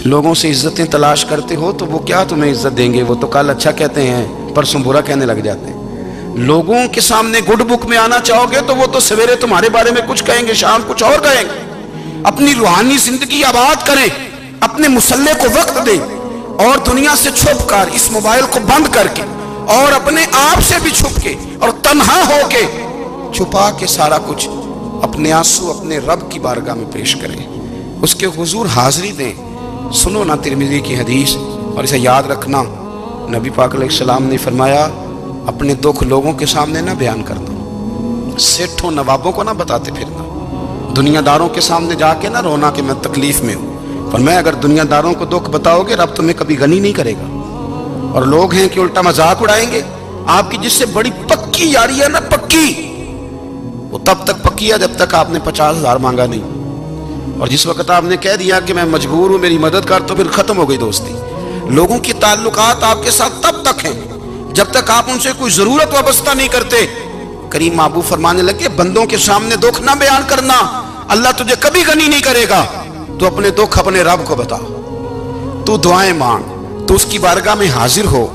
لوگوں سے عزتیں تلاش کرتے ہو تو وہ کیا تمہیں عزت دیں گے؟ وہ تو کل اچھا کہتے ہیں پرسوں برا کہنے لگ جاتے ہیں۔ لوگوں کے سامنے گڈ بک میں آنا چاہو گے تو وہ تو سویرے تمہارے بارے میں کچھ کہیں گے، شام کچھ اور کہیں گے۔ اپنی روحانی زندگی آباد کریں، اپنے مصلے کو وقت دیں، اور دنیا سے چھپ کر اس موبائل کو بند کر کے اور اپنے آپ سے بھی چھپ کے اور تنہا ہو کے چھپا کے سارا کچھ اپنے آنسو اپنے رب کی بارگاہ میں پیش کریں، اس کے حضور حاضری دیں۔ سنو نا ترمذی کی حدیث، اور اسے یاد رکھنا، نبی پاک علیہ السلام نے فرمایا اپنے دکھ لوگوں کے سامنے نہ بیان کرنا، سیٹھوں نوابوں کو نہ بتاتے پھرنا، دنیا داروں کے سامنے جا کے نہ رونا کہ میں تکلیف میں ہوں۔ فرمایا اگر دنیا داروں کو دکھ بتاؤ گے رب تمہیں کبھی غنی نہیں کرے گا۔ اور لوگ ہیں کہ الٹا مذاق اڑائیں گے آپ کی، جس سے بڑی پکی یاری ہے نا، پکی، وہ تب تک پکی ہے جب تک آپ نے 50,000 مانگا نہیں، اور جس وقت آپ نے کہہ دیا کہ میں مجبور ہوں میری مدد کر تو پھر ختم ہو گئی دوستی۔ لوگوں کی تعلقات آپ کے ساتھ تب تک ہیں جب تک آپ ان سے کوئی ضرورت وابستہ نہیں کرتے۔ کریم محبوب فرمانے لگے بندوں کے سامنے دکھ نہ بیان کرنا، اللہ تجھے کبھی غنی نہیں کرے گا۔ تو اپنے دکھ اپنے رب کو بتا، تو دعائیں مانگ، تو اس کی بارگاہ میں حاضر ہو،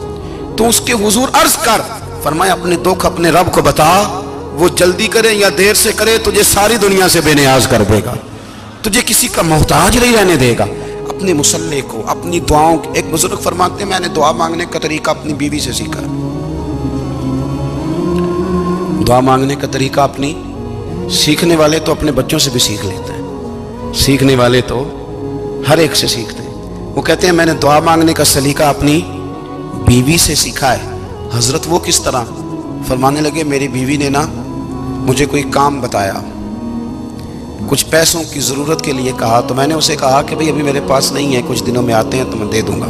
تو اس کے حضور عرض کر۔ فرمایا اپنے دکھ اپنے رب کو بتا، وہ جلدی کرے یا دیر سے کرے تجھے ساری دنیا سے بے نیاز کر دے گا، تجھے کسی کا محتاج نہیں رہنے دے گا۔ اپنے مصلے کو، اپنی دعاؤں، ایک بزرگ فرماتے ہیں میں نے دعا مانگنے کا طریقہ اپنی بیوی سے سیکھا۔ دعا مانگنے کا طریقہ اپنی، سیکھنے والے تو اپنے بچوں سے بھی سیکھ لیتے ہیں، سیکھنے والے تو ہر ایک سے سیکھتے ہیں۔ وہ کہتے ہیں میں نے دعا مانگنے کا سلیقہ اپنی بیوی سے سیکھا ہے۔ حضرت وہ کس طرح؟ فرمانے لگے میری بیوی نے نا مجھے کوئی کام بتایا، کچھ پیسوں کی ضرورت کے لیے کہا، تو میں نے اسے کہا کہ بھئی ابھی میرے پاس نہیں ہے، کچھ دنوں میں آتے ہیں تو میں دے دوں گا۔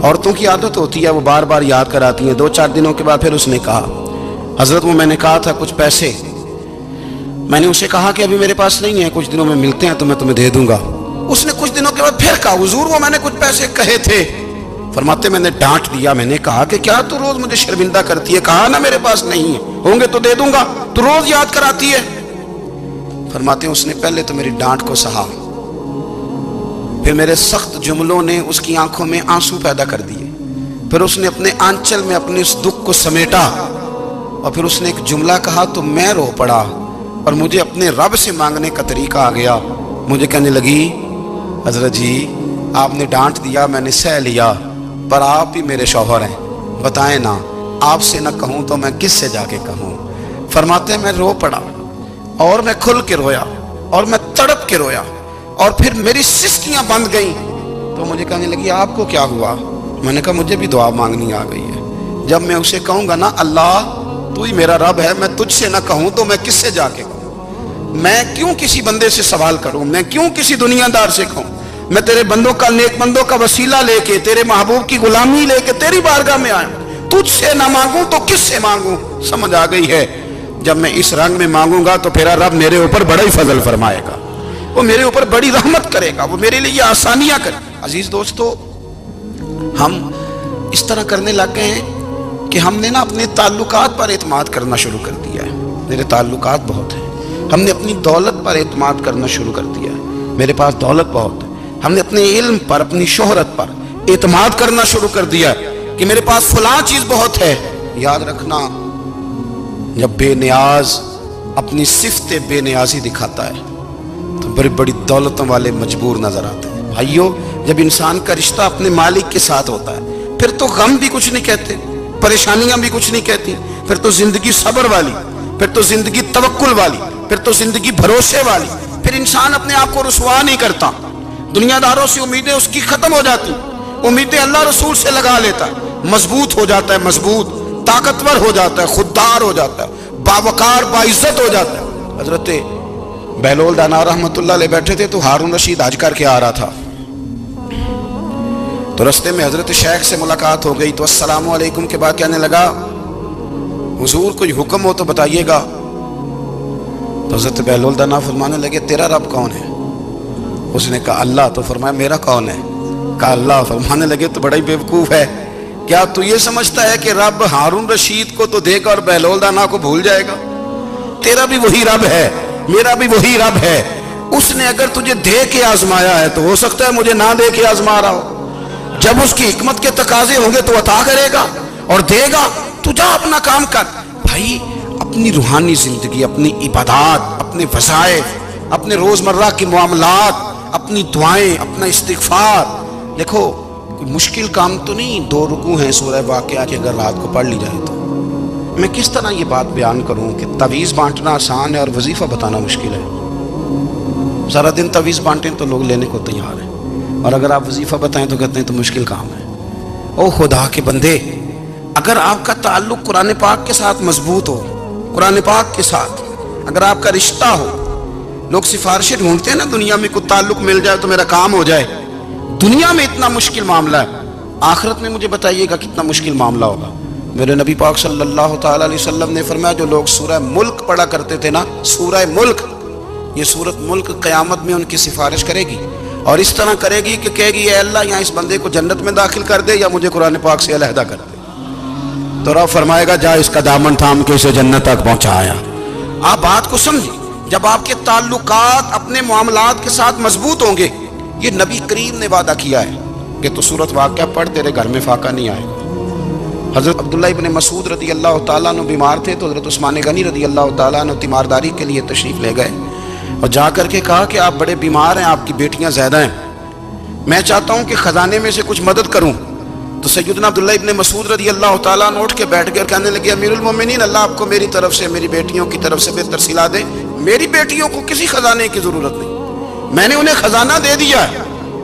عورتوں کی عادت ہوتی ہے وہ بار بار یاد کراتی ہیں، 2-4 دنوں کے بعد پھر اس نے کہا حضرت وہ میں نے کہا تھا کچھ پیسے، میں نے اسے کہا کہ ابھی میرے پاس نہیں ہے، کچھ دنوں میں ملتے ہیں تو میں تمہیں دے دوں گا۔ اس نے کچھ دنوں کے بعد پھر کہا حضور وہ میں نے کچھ پیسے کہے تھے۔ فرماتے میں نے ڈانٹ دیا، میں نے کہا کہ کیا تو روز مجھے شرمندہ کرتی ہے، کہا نا میرے پاس نہیں ہے، ہوں گے تو دے دوں گا، تو روز یاد کراتی ہے۔ فرماتے ہیں اس نے پہلے تو میری ڈانٹ کو سہا، پھر میرے سخت جملوں نے اس کی آنکھوں میں آنسو پیدا کر دیے، پھر اس نے اپنے آنچل میں اپنے اس دکھ کو سمیٹا، اور پھر اس نے ایک جملہ کہا تو میں رو پڑا، اور مجھے اپنے رب سے مانگنے کا طریقہ آ گیا۔ مجھے کہنے لگی حضرت جی آپ نے ڈانٹ دیا میں نے سہ لیا، پر آپ ہی میرے شوہر ہیں، بتائیں نا آپ سے نہ کہوں تو میں کس سے جا کے کہوں۔ فرماتے ہیں میں رو پڑا، اور میں کھل کے رویا، اور میں تڑپ کے رویا، اور پھر میری سسکیاں بند گئیں۔ تو مجھے کہنے لگی آپ کو کیا ہوا؟ میں نے کہا مجھے بھی دعا مانگنی آ گئی ہے۔ جب میں اسے کہوں گا نا اللہ تو ہی میرا رب ہے، میں تجھ سے نہ کہوں تو میں کس سے جا کے کہوں؟ میں کیوں کسی بندے سے سوال کروں؟ میں کیوں کسی دنیا دار سے کہوں؟ میں تیرے بندوں کا، نیک بندوں کا وسیلہ لے کے، تیرے محبوب کی غلامی لے کے تیری بارگاہ میں آیا، تجھ سے نہ مانگوں تو کس سے مانگوں؟ سمجھ آ گئی ہے جب میں اس رنگ میں مانگوں گا تو پھر رب میرے اوپر بڑا ہی فضل فرمائے گا، وہ میرے اوپر بڑی رحمت کرے گا، وہ میرے لیے آسانیاں کرے گا۔ عزیز دوستو ہم اس طرح کرنے لگ گئے ہیں کہ ہم نے نا اپنے تعلقات پر اعتماد کرنا شروع کر دیا ہے۔ میرے تعلقات بہت ہیں، ہم نے اپنی دولت پر اعتماد کرنا شروع کر دیا ہے، میرے پاس دولت بہت ہے، ہم نے اپنے علم پر، اپنی شہرت پر اعتماد کرنا شروع کر دیا ہے کہ میرے پاس فلاں چیز بہت ہے۔ یاد رکھنا جب بے نیاز اپنی صفت بے نیازی دکھاتا ہے تو بڑی بڑی دولتوں والے مجبور نظر آتے ہیں۔ بھائیو جب انسان کا رشتہ اپنے مالک کے ساتھ ہوتا ہے پھر تو غم بھی کچھ نہیں کہتے، پریشانیاں بھی کچھ نہیں کہتی، پھر تو زندگی صبر والی، پھر تو زندگی توکل والی، پھر تو زندگی بھروسے والی، پھر انسان اپنے آپ کو رسوا نہیں کرتا، دنیا داروں سے امیدیں اس کی ختم ہو جاتی، امیدیں اللہ رسول سے لگا لیتا ہے، مضبوط ہو جاتا ہے، مضبوط، طاقتور ہو جاتا ہے، خوددار ہو جاتا ہے، باوقار باعزت ہو جاتا ہے۔ حضرت بہلول دانا رحمۃ اللہ علیہ بیٹھے تھے تو ہارون رشید حج کر کے آ رہا تھا، تو رستے میں حضرت شیخ سے ملاقات ہو گئی تو السلام علیکم کے بعد کہنے لگا حضور کوئی حکم ہو تو بتائیے گا۔ تو حضرت بہلول دانا فرمانے لگے تیرا رب کون ہے؟ اس نے کہا اللہ۔ تو فرمایا میرا کون ہے؟ کہا اللہ۔ فرمانے لگے تو بڑا ہی بیوقوف ہے، کیا تو یہ سمجھتا ہے کہ رب ہارون رشید کو تو دے گا اور بہلول دانا کو بھول جائے گا؟ تیرا بھی وہی رب ہے، میرا بھی وہی رب ہے، اس نے اگر تجھے دے کے آزمایا ہے تو ہو سکتا ہے مجھے نہ دے کے آزما رہا ہو. جب اس کی حکمت کے تقاضے ہوں گے تو عطا کرے گا اور دے گا. تو جا اپنا کام کر. بھائی اپنی روحانی زندگی، اپنی عبادات، اپنے وظائف، اپنے روزمرہ کے معاملات، اپنی دعائیں، اپنا استغفار. دیکھو کوئی مشکل کام تو نہیں 2 رکوع ہیں سورہ واقعہ کہ اگر رات کو پڑھ لی جائے تو. میں کس طرح یہ بات بیان کروں کہ تعویذ بانٹنا آسان ہے اور وظیفہ بتانا مشکل ہے. سارا دن تعویذ بانٹیں تو لوگ لینے کو تیار ہیں، اور اگر آپ وظیفہ بتائیں تو کہتے ہیں تو مشکل کام ہے. او خدا کے بندے، اگر آپ کا تعلق قرآن پاک کے ساتھ مضبوط ہو، قرآن پاک کے ساتھ اگر آپ کا رشتہ ہو، لوگ سفارشیں ڈھونڈتے ہیں نا دنیا میں کوئی تعلق مل جائے تو میرا کام ہو جائے. دنیا میں اتنا مشکل معاملہ ہے، آخرت میں مجھے بتائیے گا کتنا مشکل معاملہ ہوگا. میرے نبی پاک صلی اللہ تعالیٰ علیہ وسلم نے فرمایا جو لوگ سورہ ملک پڑھا کرتے تھے نا، سورہ ملک، یہ سورت ملک قیامت میں ان کی سفارش کرے گی اور اس طرح کرے گی کہ کہے گی اے اللہ یہاں اس بندے کو جنت میں داخل کر دے یا مجھے قرآن پاک سے علیحدہ کر دے. تو رب فرمائے گا جا اس کا دامن تھام کے اسے جنت تک پہنچایا. آپ بات کو سمجھیں، جب آپ کے تعلقات اپنے معاملات کے ساتھ مضبوط ہوں گے، یہ نبی کریم نے وعدہ کیا ہے کہ تو سورت واقعہ پڑھ تیرے گھر میں فاقہ نہیں آئے گا. حضرت عبداللہ ابن مسعود رضی اللہ تعالیٰ عنہ بیمار تھے تو حضرت عثمان غنی رضی اللہ تعالیٰ عنہ تیمارداری کے لیے تشریف لے گئے اور جا کر کے کہا کہ آپ بڑے بیمار ہیں، آپ کی بیٹیاں زیادہ ہیں، میں چاہتا ہوں کہ خزانے میں سے کچھ مدد کروں. تو سیدنا عبداللہ ابن مسعود رضی اللہ تعالیٰ عنہ اٹھ کے بیٹھ گئے اور کہنے لگے امیر المومنین، اللہ آپ کو میری طرف سے، میری بیٹیوں کی طرف سے بہتر صلہ دے. میری بیٹیوں کو کسی خزانے کی ضرورت نہیں، میں نے انہیں خزانہ دے دیا ہے.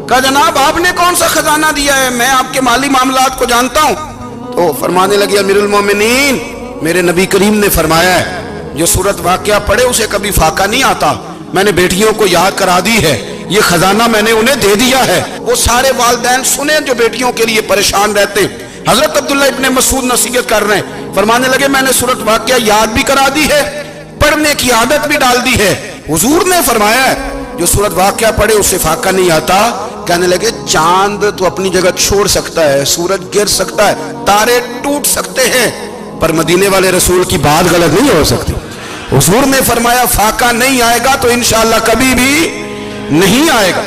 کہا جناب آپ نے کون سا خزانہ دیا ہے، میں آپ کے مالی معاملات کو جانتا ہوں. تو فرمانے لگے امیر المومنین، میرے نبی کریم نے فرمایا ہے جو سورت واقعہ پڑھے اسے کبھی فاقہ نہیں آتا. میں نے بیٹیوں کو یاد کرا دی ہے، یہ خزانہ میں نے انہیں دے دیا ہے. وہ سارے والدین سنیں جو بیٹیوں کے لیے پریشان رہتے. حضرت عبداللہ ابن مسعود نصیحت کر رہے ہیں، فرمانے لگے میں نے سورت واقعہ یاد بھی کرا دی ہے، پڑھنے کی عادت بھی ڈال دی ہے. حضور نے فرمایا ہے جو سورت واقعہ پڑھے اسے فاقہ نہیں آتا. کہنے لگے چاند تو اپنی جگہ چھوڑ سکتا ہے، سورج گر سکتا ہے، تارے ٹوٹ سکتے ہیں، پر مدینے والے رسول کی بات غلط نہیں ہو سکتی. حضور نے فرمایا فاقہ نہیں آئے گا تو انشاءاللہ کبھی بھی نہیں آئے گا.